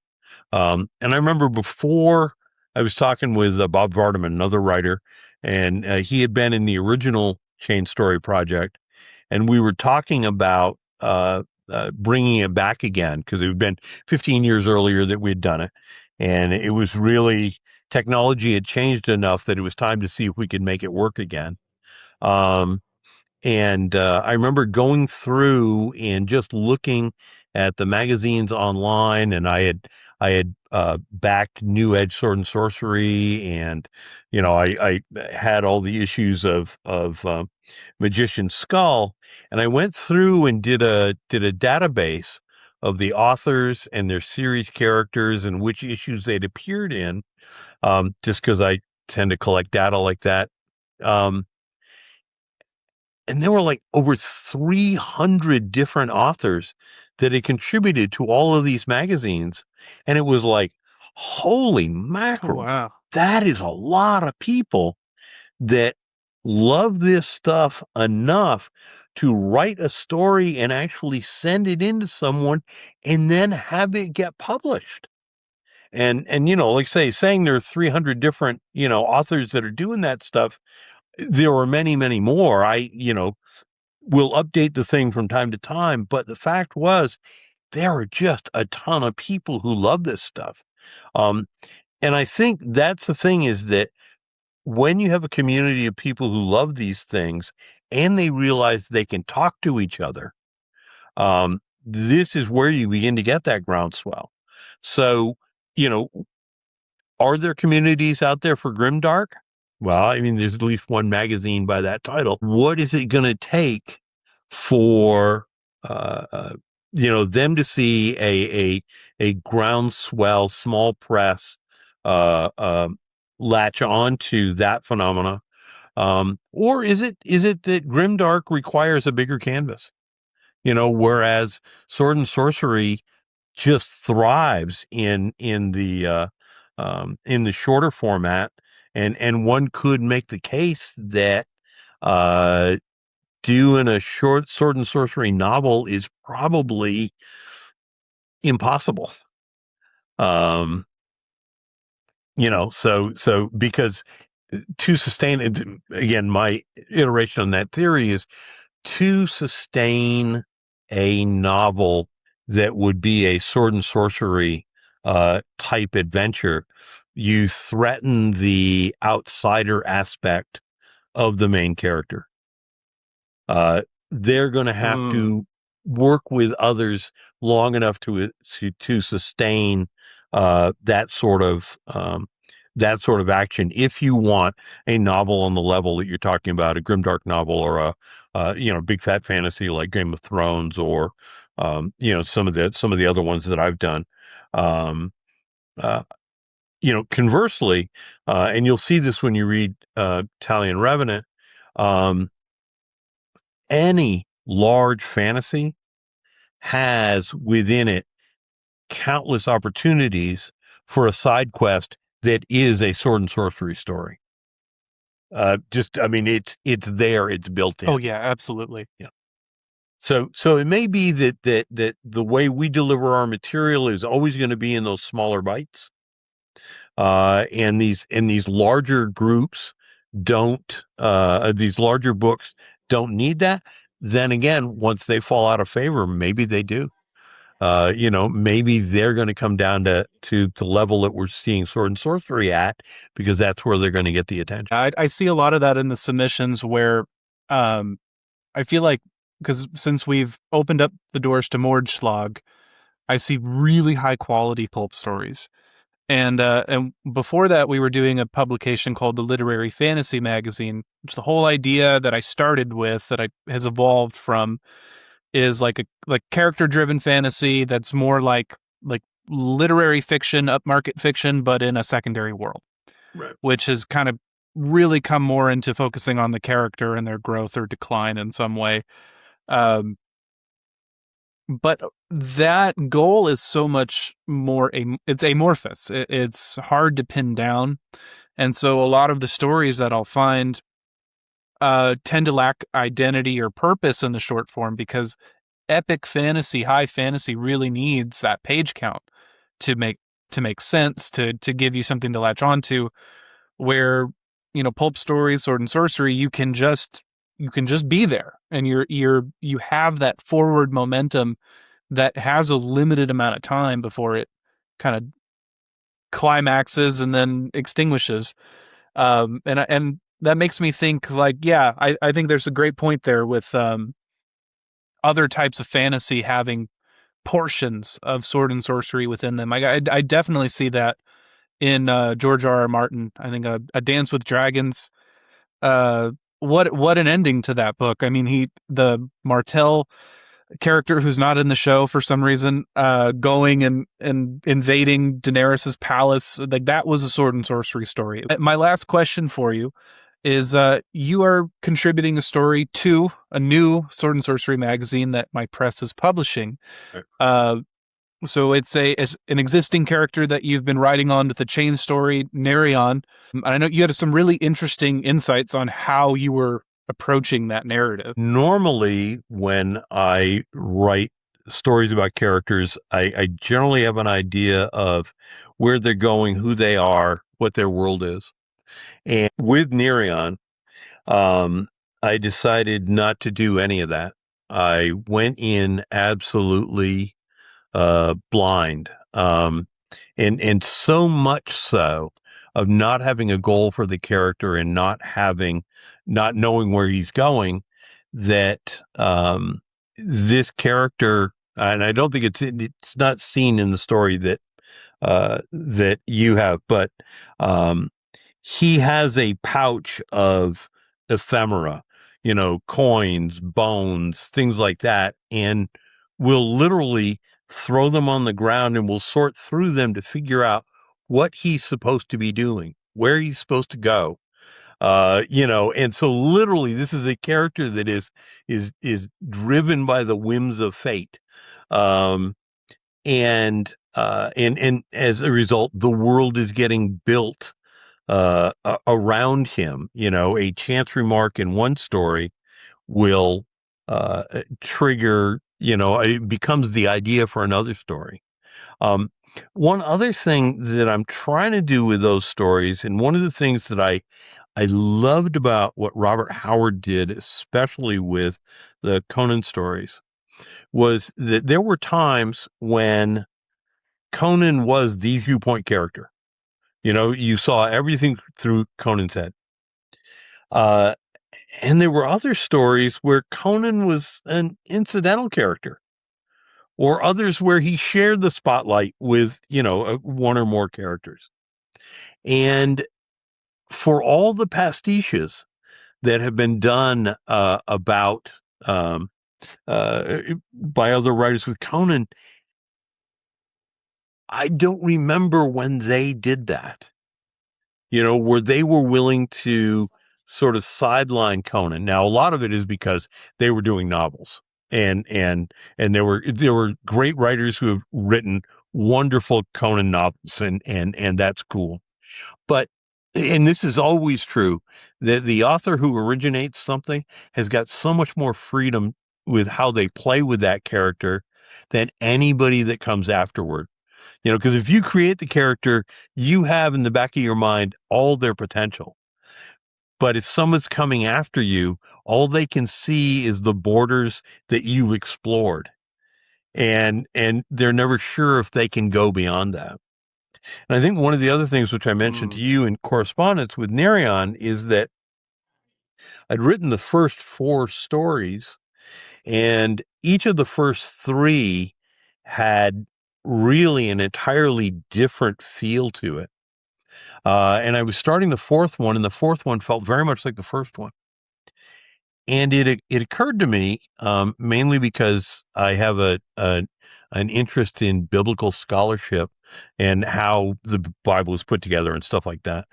And I remember before I was talking with Bob Vardaman, another writer, and he had been in the original Chain Story project, and we were talking about bringing it back again, because it had been 15 years earlier that we had done it. And it was really, technology had changed enough that it was time to see if we could make it work again. And I remember going through and just looking at the magazines online, and I had backed New Edge Sword and Sorcery, and I had all the issues of Magician's Skull, and I went through and did a database of the authors and their series characters and which issues they'd appeared in, just because I tend to collect data like that. And there were like over 300 different authors that had contributed to all of these magazines. And it was like, holy mackerel,
wow.
that is a lot of people that love this stuff enough to write a story and actually send it into someone and then have it get published. And like saying there are 300 different, authors that are doing that stuff. There were many, many more. Will update the thing from time to time, but the fact was there are just a ton of people who love this stuff. And I think that's the thing, is that when you have a community of people who love these things and they realize they can talk to each other, this is where you begin to get that groundswell. So, are there communities out there for Grimdark? Well, I mean, there's at least one magazine by that title. What is it going to take for them to see a groundswell, small press latch on to that phenomena, or is it that Grimdark requires a bigger canvas? whereas Sword and Sorcery just thrives in the shorter format, and one could make the case that doing a short Sword and Sorcery novel is probably impossible. So because to sustain it, again, my iteration on that theory is to sustain a novel that would be a Sword and Sorcery type adventure, you threaten the outsider aspect of the main character. They're going to have to work with others long enough to sustain that sort of action. If you want a novel on the level that you're talking about, a grimdark novel, or a big fat fantasy like Game of Thrones, or some of the other ones that I've done. Conversely, and you'll see this when you read Talion Revenant, any large fantasy has within it countless opportunities for a side quest that is a Sword and Sorcery story. It's there, it's built in.
Oh yeah, absolutely.
Yeah. So it may be that the way we deliver our material is always going to be in those smaller bites. And these larger groups these larger books don't need that. Then again, once they fall out of favor, maybe they do. Maybe they're going to come down to the level that we're seeing Sword and Sorcery at, because that's where they're going to get the attention.
I see a lot of that in the submissions where I feel like, because since we've opened up the doors to Mordschlag, I see really high quality pulp stories. And before that, we were doing a publication called the Literary Fantasy Magazine, which the whole idea that I started with, has evolved from, is like character driven fantasy that's more like literary fiction, upmarket fiction, but in a secondary world,
right? Which
has kind of really come more into focusing on the character and their growth or decline in some way. But that goal is so much more, it's amorphous. It's hard to pin down. And so a lot of the stories that I'll find tend to lack identity or purpose in the short form, because epic fantasy, high fantasy really needs that page count to make sense, to give you something to latch onto, where, pulp stories, Sword and Sorcery, you can just be there, and you have that forward momentum that has a limited amount of time before it kind of climaxes and then extinguishes. And that makes me think, like, yeah, I think there's a great point there with other types of fantasy having portions of Sword and Sorcery within them. I definitely see that in George R.R. Martin. I think a Dance with Dragons. What an ending to that book. I mean, the Martell character who's not in the show for some reason, going and invading Daenerys's palace, like, that was a Sword and Sorcery story. My last question for you is, you are contributing a story to a new Sword and Sorcery magazine that my press is publishing. So it's an existing character that you've been writing on with the chain story, Nerion. And I know you had some really interesting insights on how you were approaching that narrative.
Normally, when I write stories about characters, I generally have an idea of where they're going, who they are, what their world is. And with Nerion, I decided not to do any of that. I went in absolutely blind, and so much so of not having a goal for the character and not knowing where he's going, that this character, and I don't think it's not seen in the story that you have, but he has a pouch of ephemera, coins, bones, things like that, and will literally throw them on the ground, and will sort through them to figure out what he's supposed to be doing, where he's supposed to go. And so literally this is a character that is driven by the whims of fate. Um, and as a result, the world is getting built around him. A chance remark in one story will trigger, it becomes the idea for another story. Um, One other thing that I'm trying to do with those stories, and one of the things that I loved about what Robert Howard did, especially with the Conan stories, was that there were times when Conan was the viewpoint character. You saw everything through Conan's head. Uh, and there were other stories where Conan was an incidental character, or others where he shared the spotlight with, one or more characters. And for all the pastiches that have been done about by other writers with Conan, I don't remember when they did that. Where they were willing to sort of sideline Conan. Now, a lot of it is because they were doing novels, and there were great writers who have written wonderful Conan novels, and that's cool. But and this is always true, that the author who originates something has got so much more freedom with how they play with that character than anybody that comes afterward. Because if you create the character, you have in the back of your mind all their potential. But if someone's coming after you, all they can see is the borders that you've explored. And they're never sure if they can go beyond that. And I think one of the other things which I mentioned to you in correspondence with Nerion is that I'd written the first 4 stories, and each of the first 3 had really an entirely different feel to it. And I was starting the 4th one, and the 4th one felt very much like the first one. And it occurred to me, mainly because I have an interest in biblical scholarship and how the Bible is put together and stuff like that.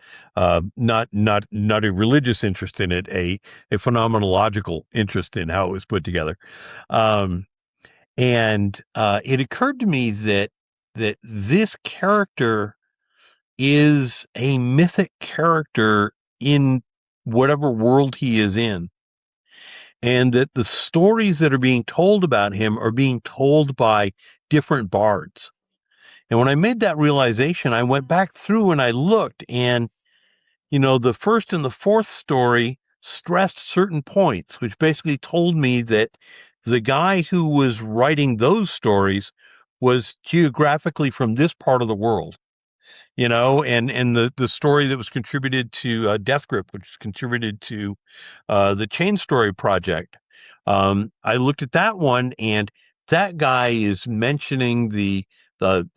Not a religious interest in it, a phenomenological interest in how it was put together. And it occurred to me that this character is a mythic character in whatever world he is in, and that the stories that are being told about him are being told by different bards. And when I made that realization, I went back through and I looked, and the first and the 4th story stressed certain points, which basically told me that the guy who was writing those stories was geographically from this part of the world. And the story that was contributed to Death Grip, which was contributed to the Chain Story Project. I looked at that one, and that guy is mentioning the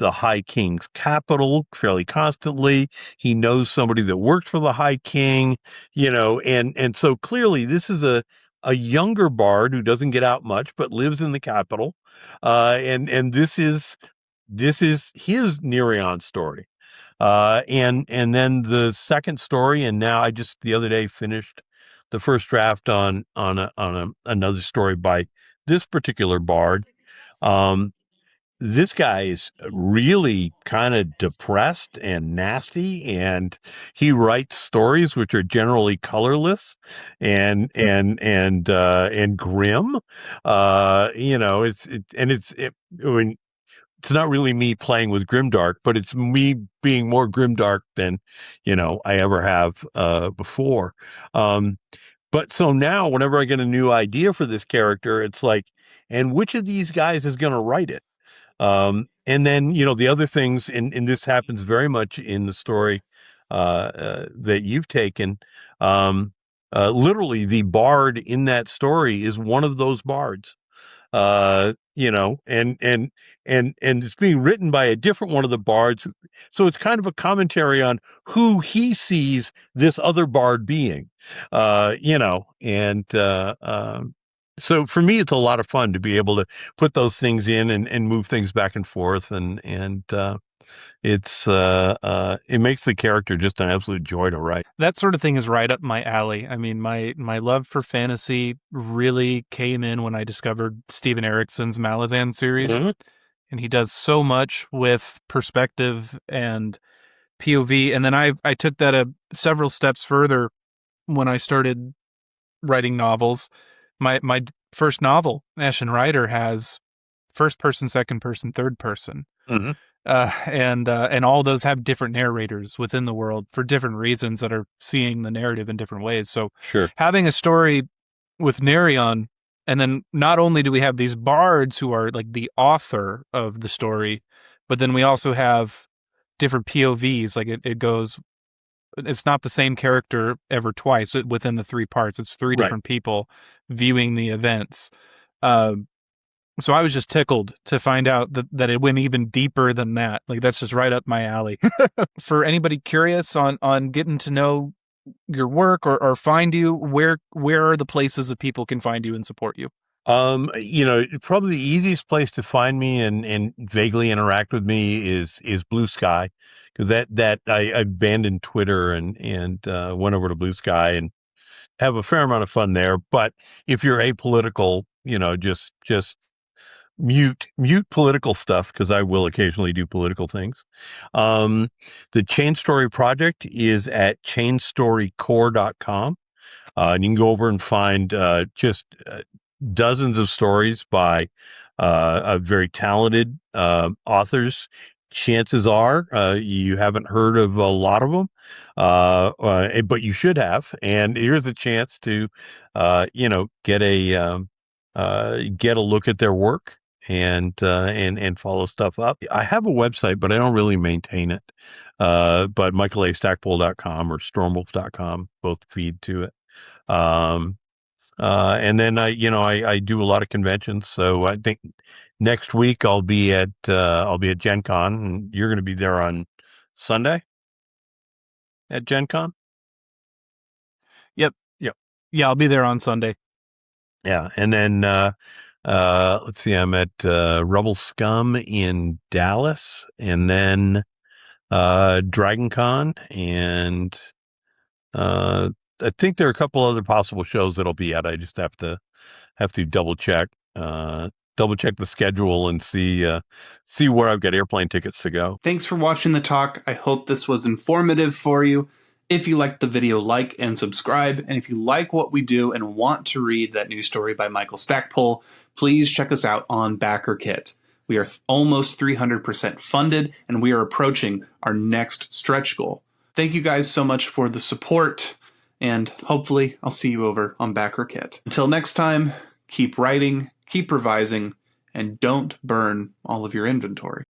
High King's capital fairly constantly. He knows somebody that worked for the High King, and so clearly this is a younger bard who doesn't get out much but lives in the capital, and this is his Nerion story. And then the second story, and now I just the other day finished the first draft on another story by this particular bard. Um, this guy is really kind of depressed and nasty, and he writes stories which are generally colorless and grim. I mean, it's not really me playing with grimdark, but it's me being more grimdark than, I ever have before. But so now whenever I get a new idea for this character, it's like, and which of these guys is going to write it? And then, the other things, and this happens very much in the story that you've taken. Literally, the bard in that story is one of those bards. And it's being written by a different one of the bards. So it's kind of a commentary on who he sees this other bard being, so for me, it's a lot of fun to be able to put those things in and move things back and forth. It makes the character just an absolute joy to write.
That sort of thing is right up my alley. I mean, my love for fantasy really came in when I discovered Steven Eriksson's Malazan series.
Mhm.
And he does so much with perspective and POV. And then I took that several steps further when I started writing novels. My first novel, Ashen Rider, has first person, second person, third person.
Mhm.
And all those have different narrators within the world for different reasons that are seeing the narrative in different ways. So
Sure.
having a story with Nerion, and then not only do we have these bards who are like the author of the story, but then we also have different POVs. Like it goes, it's not the same character ever twice within the three parts. It's three
Right.
different people viewing the events. So I was just tickled to find out that it went even deeper than that. Like that's just right up my alley. For anybody curious on getting to know your work or find you, where are the places that people can find you and support you?
Probably the easiest place to find me and vaguely interact with me is Blue Sky, because that I abandoned Twitter and went over to Blue Sky and have a fair amount of fun there. But if you're apolitical, just mute political stuff, because I will occasionally do political things. The Chain Story Project is at chainstorycore.com. And you can go over and find just dozens of stories by very talented authors. Chances are you haven't heard of a lot of them, but you should have. And here's a chance to, get a look at their work and follow stuff up. I have a website, but I don't really maintain it. But michaelastackpole.com or stormwolf.com both feed to it. And then I do a lot of conventions. So I think next week I'll be at Gen Con, and you're going to be there on Sunday at Gen Con.
Yep.
Yep.
Yeah, I'll be there on Sunday.
Yeah. And then, let's see, I'm at, Rebel Scum in Dallas, and then, Dragon Con, and, I think there are a couple other possible shows that'll be at. I just have to double check the schedule and see where I've got airplane tickets to go.
Thanks for watching the talk. I hope this was informative for you. If you liked the video, like and subscribe. And if you like what we do and want to read that new story by Michael Stackpole, please check us out on BackerKit. We are almost 300% funded, and we are approaching our next stretch goal. Thank you guys so much for the support, and hopefully I'll see you over on BackerKit. Until next time, keep writing, keep revising, and don't burn all of your inventory.